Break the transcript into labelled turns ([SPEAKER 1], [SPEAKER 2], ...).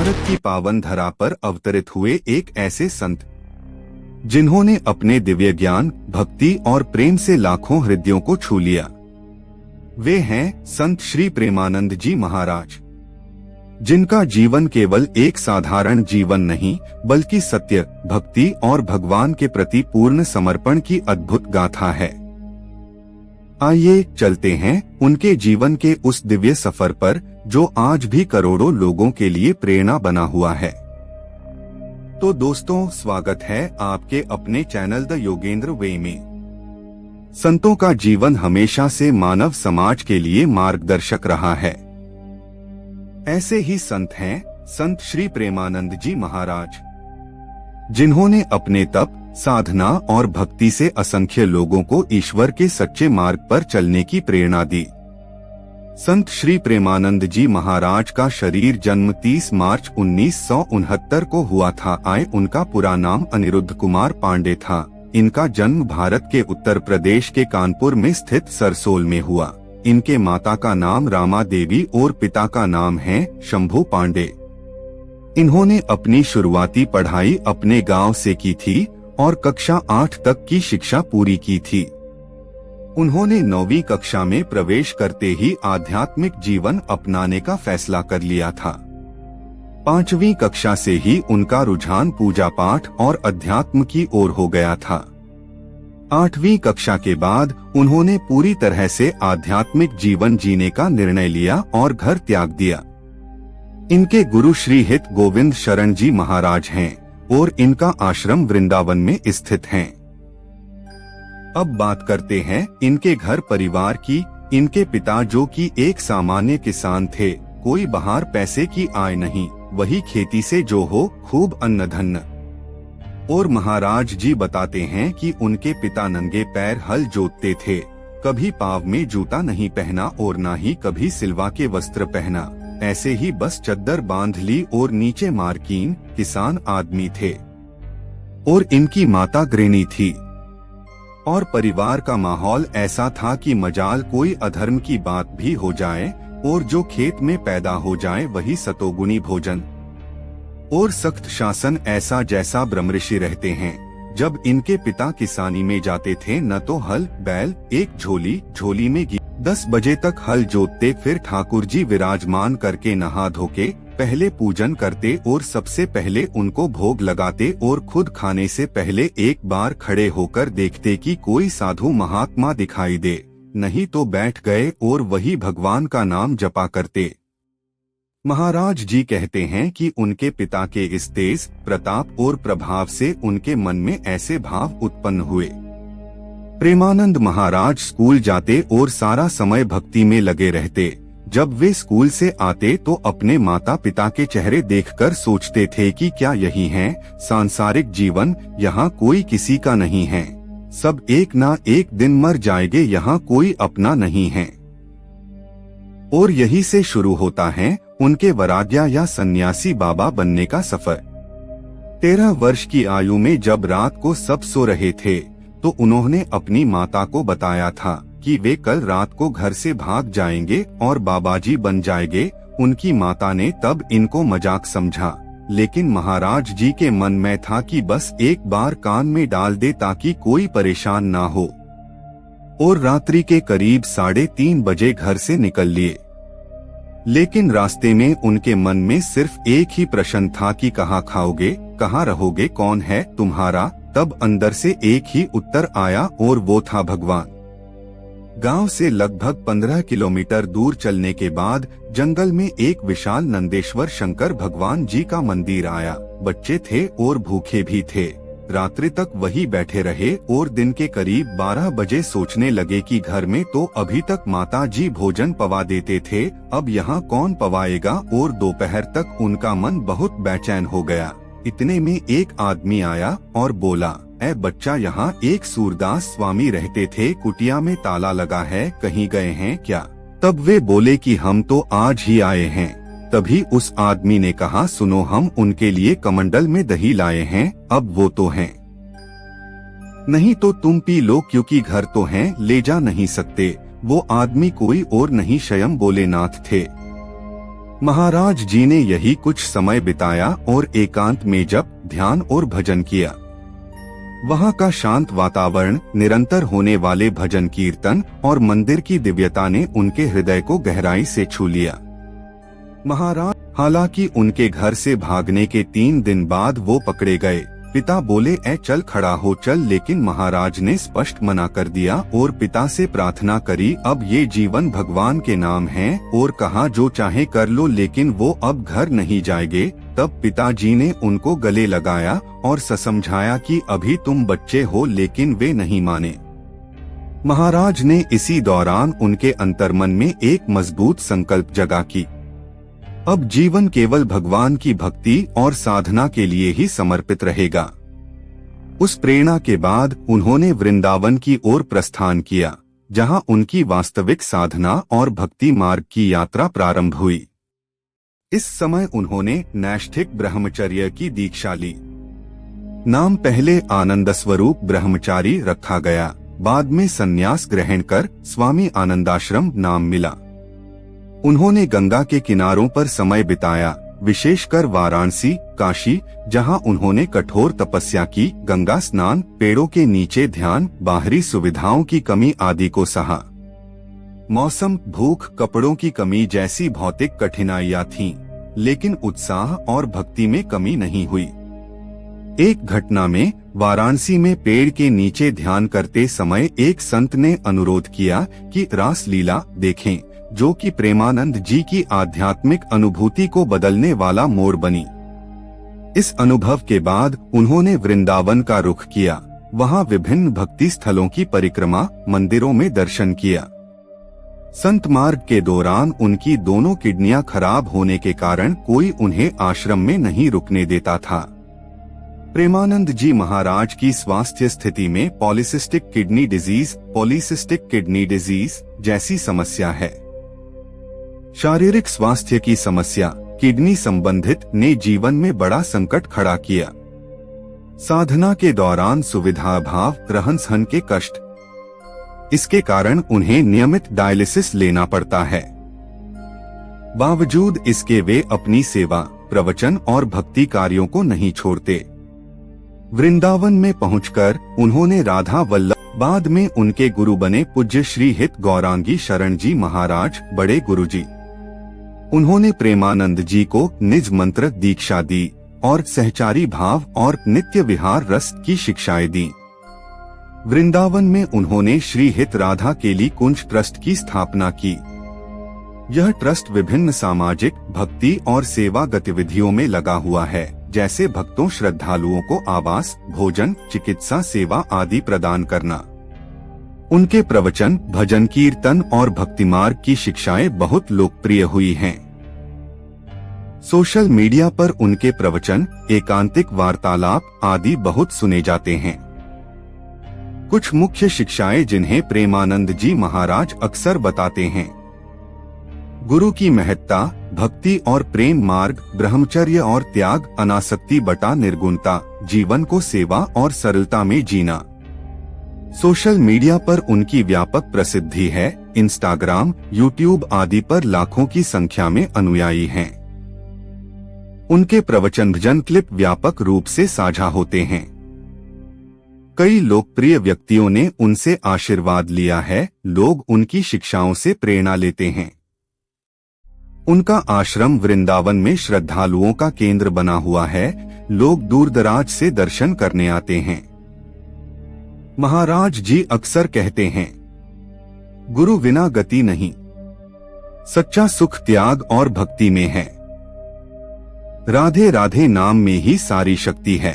[SPEAKER 1] भारत की पावन धरा पर अवतरित हुए एक ऐसे संत जिन्होंने अपने दिव्य ज्ञान, भक्ति और प्रेम से लाखों हृदयों को छू लिया। वे हैं संत श्री प्रेमानंद जी महाराज, जिनका जीवन केवल एक साधारण जीवन नहीं बल्कि सत्य, भक्ति और भगवान के प्रति पूर्ण समर्पण की अद्भुत गाथा है। आइए चलते हैं उनके जीवन के उस दिव्य सफर पर जो आज भी करोड़ों लोगों के लिए प्रेरणा बना हुआ है। तो दोस्तों, स्वागत है आपके अपने चैनल द योगेंद्र वे में। संतों का जीवन हमेशा से मानव समाज के लिए मार्गदर्शक रहा है। ऐसे ही संत हैं संत श्री प्रेमानंद जी महाराज, जिन्होंने अपने तप, साधना और भक्ति से असंख्य लोगों को ईश्वर के सच्चे मार्ग पर चलने की प्रेरणा दी। संत श्री प्रेमानंद जी महाराज का शरीर जन्म 30 मार्च 1969 को हुआ था। उनका पूरा नाम अनिरुद्ध कुमार पांडे था। इनका जन्म भारत के उत्तर प्रदेश के कानपुर में स्थित सरसोल में हुआ। इनके माता का नाम रामा देवी और पिता का नाम है शंभू पांडे। इन्होंने अपनी शुरुआती पढ़ाई अपने गांव से की थी और कक्षा 8 तक की शिक्षा पूरी की थी। उन्होंने 9वीं कक्षा में प्रवेश करते ही आध्यात्मिक जीवन अपनाने का फैसला कर लिया था। 5वीं कक्षा से ही उनका रुझान पूजा पाठ और अध्यात्म की ओर हो गया था। 8वीं कक्षा के बाद उन्होंने पूरी तरह से आध्यात्मिक जीवन जीने का निर्णय लिया और घर त्याग दिया। इनके गुरु श्री हित गोविंद शरण जी महाराज हैं और इनका आश्रम वृंदावन में स्थित है। अब बात करते हैं इनके घर परिवार की। इनके पिता, जो कि एक सामान्य किसान थे, कोई बाहर पैसे की आय नहीं, वही खेती से जो हो खूब अन्न धन्य। और महाराज जी बताते हैं कि उनके पिता नंगे पैर हल जोतते थे, कभी पाँव में जूता नहीं पहना और न ही कभी सिलवा के वस्त्र पहना। ऐसे ही बस चद्दर बांध ली और नीचे मार्कीन किसान आदमी थे। और इनकी माता गृहिणी थी। और परिवार का माहौल ऐसा था कि मजाल कोई अधर्म की बात भी हो जाए और जो खेत में पैदा हो जाए वही सतोगुनी भोजन। और सख्त शासन ऐसा जैसा ब्रह्मऋषि रहते हैं। जब इनके पिता किसानी में जाते थे, न तो हल बैल, एक झोली में 10 बजे तक हल जोतते, फिर ठाकुर जी विराजमान करके नहा धोके पहले पूजन करते और सबसे पहले उनको भोग लगाते और खुद खाने से पहले एक बार खड़े होकर देखते कि कोई साधु महात्मा दिखाई दे, नहीं तो बैठ गए और वही भगवान का नाम जपा करते। महाराज जी कहते हैं कि उनके पिता के इस तेज प्रताप और प्रभाव से उनके मन में ऐसे भाव उत्पन्न हुए। प्रेमानंद महाराज स्कूल जाते और सारा समय भक्ति में लगे रहते। जब वे स्कूल से आते तो अपने माता पिता के चेहरे देखकर सोचते थे कि क्या यही है सांसारिक जीवन, यहाँ कोई किसी का नहीं है, सब एक ना एक दिन मर जाएंगे, यहाँ कोई अपना नहीं है। और यही से शुरू होता है उनके वैराग्य या सन्यासी बाबा बनने का सफर। 13 वर्ष की आयु में जब रात को सब सो रहे थे तो उन्होंने अपनी माता को बताया था कि वे कल रात को घर से भाग जाएंगे और बाबाजी बन जाएंगे। उनकी माता ने तब इनको मजाक समझा, लेकिन महाराज जी के मन में था कि बस एक बार कान में डाल दे ताकि कोई परेशान ना हो। और रात्रि के करीब 3:30 बजे घर से निकल लिए। लेकिन रास्ते में उनके मन में सिर्फ एक ही प्रश्न था कि कहाँ खाओगे, कहाँ रहोगे, कौन है तुम्हारा। तब अंदर से एक ही उत्तर आया और वो था भगवान। गांव से लगभग 15 किलोमीटर दूर चलने के बाद जंगल में एक विशाल नंदेश्वर शंकर भगवान जी का मंदिर आया। बच्चे थे और भूखे भी थे। रात्रि तक वही बैठे रहे और दिन के करीब 12 बजे सोचने लगे कि घर में तो अभी तक माता जी भोजन पवा देते थे, अब यहाँ कौन पवाएगा। और दोपहर तक उनका मन बहुत बेचैन हो गया। इतने में एक आदमी आया और बोला, ऐ बच्चा, यहाँ एक सूरदास स्वामी रहते थे, कुटिया में ताला लगा है, कहीं गए हैं क्या। तब वे बोले कि हम तो आज ही आए हैं। तभी उस आदमी ने कहा, सुनो, हम उनके लिए कमंडल में दही लाए हैं, अब वो तो हैं, नहीं तो तुम पी लो, क्योंकि घर तो हैं, ले जा नहीं सकते। वो आदमी कोई और नहीं स्वयं भोलेनाथ थे। महाराज जी ने यही कुछ समय बिताया और एकांत में जप, ध्यान और भजन किया। वहाँ का शांत वातावरण, निरंतर होने वाले भजन कीर्तन और मंदिर की दिव्यता ने उनके हृदय को गहराई से छू लिया। महाराज, हालांकि उनके घर से भागने के 3 दिन बाद वो पकड़े गए। पिता बोले, ए चल, खड़ा हो चल, लेकिन महाराज ने स्पष्ट मना कर दिया और पिता से प्रार्थना करी, अब ये जीवन भगवान के नाम है, और कहा जो चाहे कर लो, लेकिन वो अब घर नहीं जाएंगे। तब पिताजी ने उनको गले लगाया और समझाया कि अभी तुम बच्चे हो, लेकिन वे नहीं माने। महाराज ने इसी दौरान उनके अंतर्मन में एक मजबूत संकल्प जगा कि अब जीवन केवल भगवान की भक्ति और साधना के लिए ही समर्पित रहेगा। उस प्रेरणा के बाद उन्होंने वृंदावन की ओर प्रस्थान किया, जहां उनकी वास्तविक साधना और भक्ति मार्ग की यात्रा प्रारंभ हुई। इस समय उन्होंने नैष्ठिक ब्रह्मचर्य की दीक्षा ली। नाम पहले आनंद स्वरूप ब्रह्मचारी रखा गया, बाद में संन्यास ग्रहण कर स्वामी आनंदाश्रम नाम मिला। उन्होंने गंगा के किनारों पर समय बिताया, विशेषकर वाराणसी, काशी, जहां उन्होंने कठोर तपस्या की, गंगा स्नान, पेड़ों के नीचे ध्यान, बाहरी सुविधाओं की कमी आदि को सहा। मौसम, भूख, कपड़ों की कमी जैसी भौतिक कठिनाइयां थीं, लेकिन उत्साह और भक्ति में कमी नहीं हुई। एक घटना में वाराणसी में पेड़ के नीचे ध्यान करते समय एक संत ने अनुरोध किया कि रास लीला देखें, जो कि प्रेमानंद जी की आध्यात्मिक अनुभूति को बदलने वाला मोड़ बनी। इस अनुभव के बाद उन्होंने वृंदावन का रुख किया, वहां विभिन्न भक्ति स्थलों की परिक्रमा, मंदिरों में दर्शन किया। संत मार्ग के दौरान उनकी दोनों किडनियां खराब होने के कारण कोई उन्हें आश्रम में नहीं रुकने देता था। प्रेमानंद जी महाराज की स्वास्थ्य स्थिति में पॉलीसिस्टिक किडनी डिजीज जैसी समस्या है। शारीरिक स्वास्थ्य की समस्या, किडनी संबंधित, ने जीवन में बड़ा संकट खड़ा किया। साधना के दौरान सुविधा अभाव, रहन सहन के कष्ट, इसके कारण उन्हें नियमित डायलिसिस लेना पड़ता है। बावजूद इसके वे अपनी सेवा, प्रवचन और भक्ति कार्यों को नहीं छोड़ते। वृंदावन में पहुंचकर उन्होंने राधा वल्लभ, बाद में उनके गुरु बने पूज्य श्री हित गौरांगी शरण जी महाराज, बड़े गुरुजी, उन्होंने प्रेमानंद जी को निज मंत्र दीक्षा दी और सहचारी भाव और नित्य विहार रस की शिक्षाएं दी। वृंदावन में उन्होंने श्री हित राधा केली कुंज ट्रस्ट की स्थापना की। यह ट्रस्ट विभिन्न सामाजिक, भक्ति और सेवा गतिविधियों में लगा हुआ है, जैसे भक्तों श्रद्धालुओं को आवास, भोजन, चिकित्सा सेवा आदि प्रदान करना। उनके प्रवचन, भजन कीर्तन और भक्ति मार्ग की शिक्षाएं बहुत लोकप्रिय हुई हैं। सोशल मीडिया पर उनके प्रवचन, एकांतिक वार्तालाप आदि बहुत सुने जाते हैं। कुछ मुख्य शिक्षाएं जिन्हें प्रेमानंद जी महाराज अक्सर बताते हैं: गुरु की महत्ता, भक्ति और प्रेम मार्ग, ब्रह्मचर्य और त्याग, अनासक्ति बटा निर्गुणता, जीवन को सेवा और सरलता में जीना। सोशल मीडिया पर उनकी व्यापक प्रसिद्धि है। इंस्टाग्राम, यूट्यूब आदि पर लाखों की संख्या में अनुयायी हैं। उनके प्रवचन भजन क्लिप व्यापक रूप से साझा होते हैं। कई लोकप्रिय व्यक्तियों ने उनसे आशीर्वाद लिया है। लोग उनकी शिक्षाओं से प्रेरणा लेते हैं। उनका आश्रम वृंदावन में श्रद्धालुओं का केंद्र बना हुआ है। लोग दूर दराज से दर्शन करने आते हैं। महाराज जी अक्सर कहते हैं, गुरु बिना गति नहीं, सच्चा सुख त्याग और भक्ति में है। राधे राधे नाम में ही सारी शक्ति है।